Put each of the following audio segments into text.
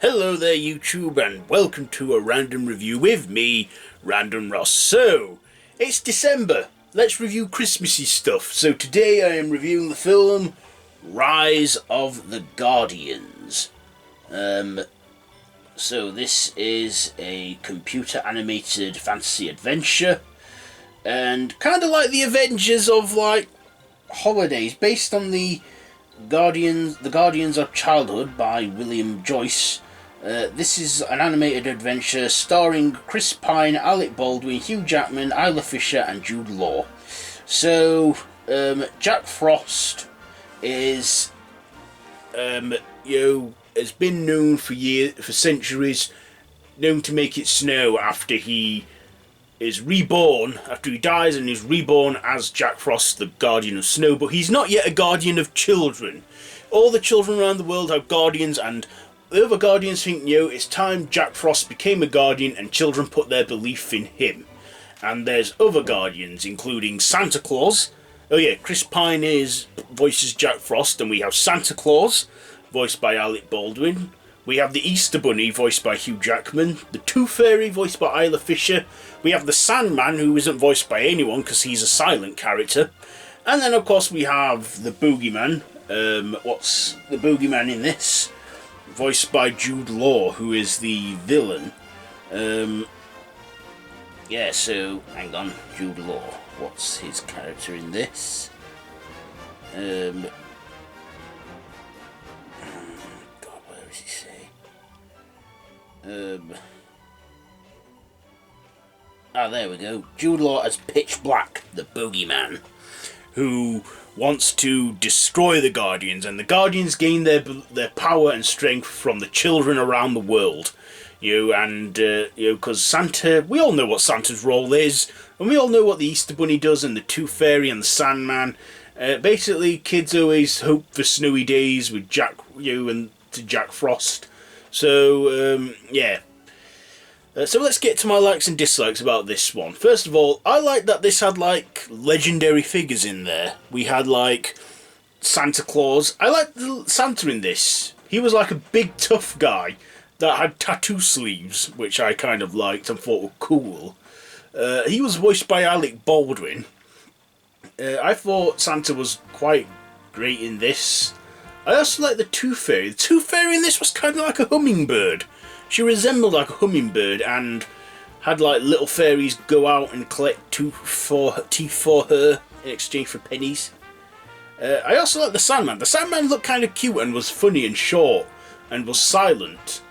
Hello there YouTube and welcome to a random review with me, Random Ross. So, it's December, let's review Christmassy stuff. So today I am reviewing the film Rise of the Guardians. So this is a computer animated fantasy adventure and kind of like the Avengers of like holidays, based on the Guardians of Childhood by William Joyce. This is an animated adventure starring Chris Pine, Alec Baldwin, Hugh Jackman, Isla Fisher and Jude Law. So, Jack Frost is, has been known for centuries, known to make it snow after he is reborn, after he dies and is reborn as Jack Frost, the Guardian of Snow, but he's not yet a guardian of children. All the children around the world have guardians, and the other guardians think, it's time Jack Frost became a guardian and children put their belief in him. And there's other guardians, including Santa Claus. Oh yeah, Chris Pine voices Jack Frost, and we have Santa Claus, voiced by Alec Baldwin. We have the Easter Bunny, voiced by Hugh Jackman. The Tooth Fairy, voiced by Isla Fisher. We have the Sandman, who isn't voiced by anyone because he's a silent character. And then, of course, we have the Boogey Man. What's the Boogey Man in this? Voiced by Jude Law, who is the villain. So, hang on, Jude Law. What's his character in this? God, where does he say? There we go. Jude Law as Pitch Black, the Boogeyman, who wants to destroy the Guardians, and the Guardians gain their power and strength from the children around the world. Because Santa, we all know what Santa's role is, and we all know what the Easter Bunny does, and the Tooth Fairy and the Sandman. Basically, kids always hope for snowy days with Jack Frost. So, so let's get to my likes and dislikes about this one. First of all, I like that this had like legendary figures in there. We had like Santa Claus. I liked the Santa in this. He was like a big tough guy that had tattoo sleeves, which I kind of liked and thought were cool. He was voiced by Alec Baldwin. I thought Santa was quite great in this. I also like the Tooth Fairy. The Tooth Fairy in this was kind of like a hummingbird. She resembled like a hummingbird and had like little fairies go out and collect teeth for her in exchange for pennies. I also like the Sandman. The Sandman looked kind of cute and was funny and short and was silent,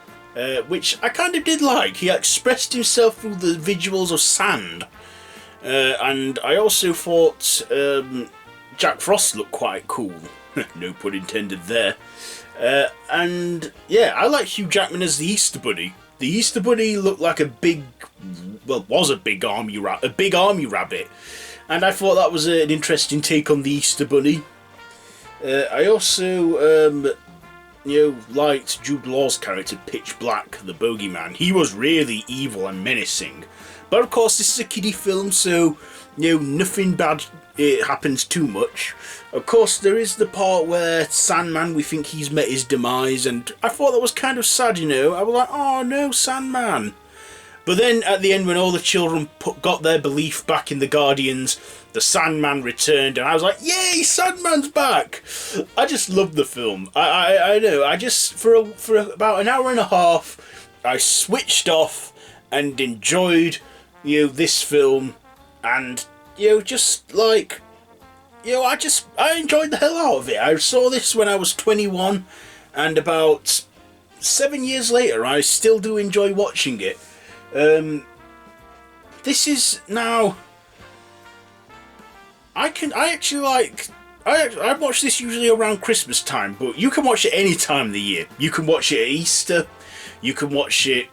which I kind of did like. He expressed himself through the visuals of sand. And I also thought Jack Frost looked quite cool. No pun intended there. And yeah, I like Hugh Jackman as the Easter Bunny. The Easter Bunny looked like was a big army rabbit, and I thought that was an interesting take on the Easter Bunny. I also liked Jude Law's character, Pitch Black, the Bogeyman. He was really evil and menacing, but of course this is a kiddie film, so nothing bad happens too much. Of course, there is the part where Sandman, we think he's met his demise, and I thought that was kind of sad, I was like, oh no, Sandman. But then at the end, when all the children got their belief back in the Guardians, the Sandman returned, and I was like, yay, Sandman's back! I just loved the film. I know, I just, for about an hour and a half, I switched off and enjoyed, this film, and, just like, I enjoyed the hell out of it. I saw this when I was 21, and about 7 years later, I still do enjoy watching it. This is now... I watch this usually around Christmas time, but you can watch it any time of the year. You can watch it at Easter, you can watch it,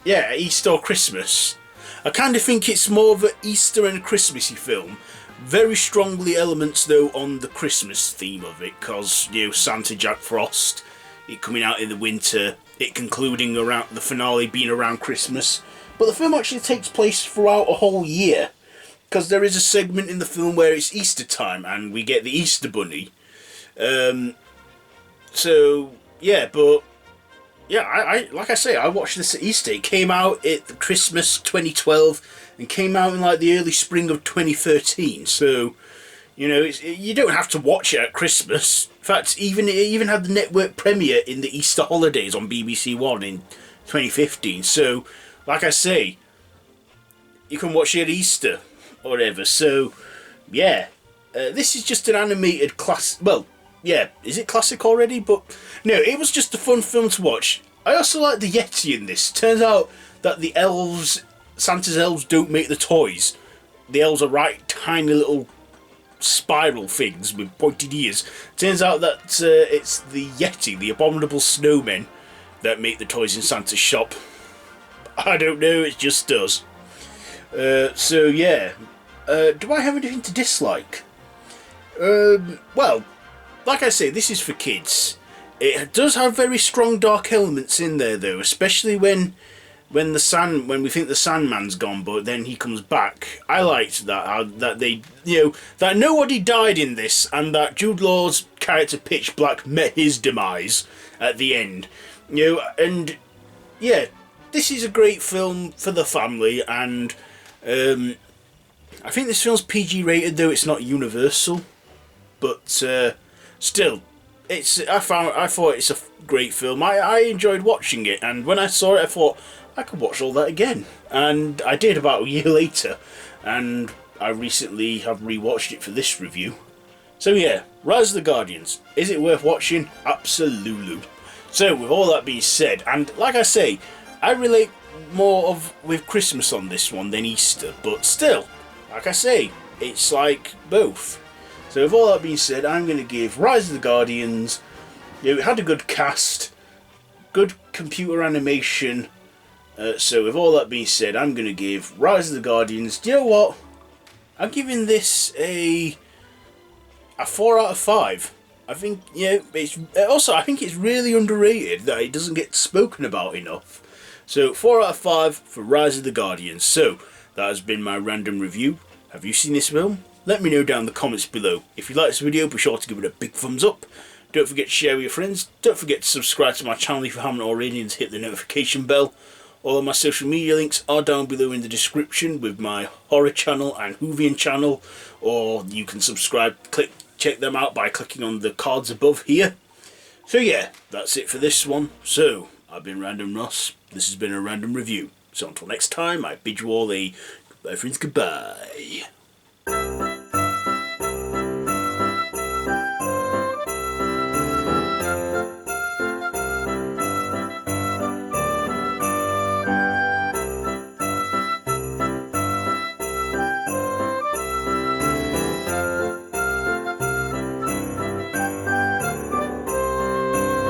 at Easter or Christmas. I kind of think it's more of an Easter and Christmassy film. Very strongly elements though on the Christmas theme of it, because Santa, Jack Frost, it coming out in the winter, it concluding around the finale being around Christmas. But the film actually takes place throughout a whole year, because there is a segment in the film where it's Easter time and we get the Easter Bunny. So yeah, but yeah, I like I say, I watched this at Easter. It came out at Christmas 2012 and came out in like the early spring of 2013. So, you know, you don't have to watch it at Christmas. In fact, it even had the network premiere in the Easter holidays on BBC One in 2015. So, like I say, you can watch it at Easter or whatever. So, yeah, this is just an animated class. Well, yeah, is it classic already? But no, it was just a fun film to watch. I also like the Yeti in this. Turns out that the elves, Santa's elves, don't make the toys. The elves are right tiny little spiral things with pointed ears. Turns out that it's the Yeti, the abominable snowmen, that make the toys in Santa's shop. I don't know, it just does. So yeah, do I have anything to dislike? Well, like I say, this is for kids. It does have very strong dark elements in there, though, especially when we think the Sandman's gone, but then he comes back. I liked that that they, that nobody died in this, and that Jude Law's character Pitch Black met his demise at the end. And yeah, this is a great film for the family, and I think this film's PG rated, though it's not universal, but still, I thought it's a great film. I enjoyed watching it, and when I saw it, I thought I could watch all that again, and I did about a year later, and I recently have rewatched it for this review. So yeah, Rise of the Guardians, is it worth watching? Absolutely. So with all that being said, and like I say, I relate more with Christmas on this one than Easter, but still, like I say, it's like both. So with all that being said, I'm going to give Rise of the Guardians, it had a good cast, good computer animation, so with all that being said, I'm going to give Rise of the Guardians, do you know what? I'm giving this a 4 out of 5. I think, I think it's really underrated that it doesn't get spoken about enough. So 4 out of 5 for Rise of the Guardians. So that has been my random review. Have you seen this film? Let me know down in the comments below. If you like this video, be sure to give it a big thumbs up. Don't forget to share with your friends. Don't forget to subscribe to my channel if you haven't already, and to hit the notification bell. All of my social media links are down below in the description, with my horror channel and Whovian channel, or you can check them out by clicking on the cards above here. So yeah, that's it for this one. So, I've been Random Ross. This has been a random review. So until next time, I bid you all a goodbye, friends, goodbye.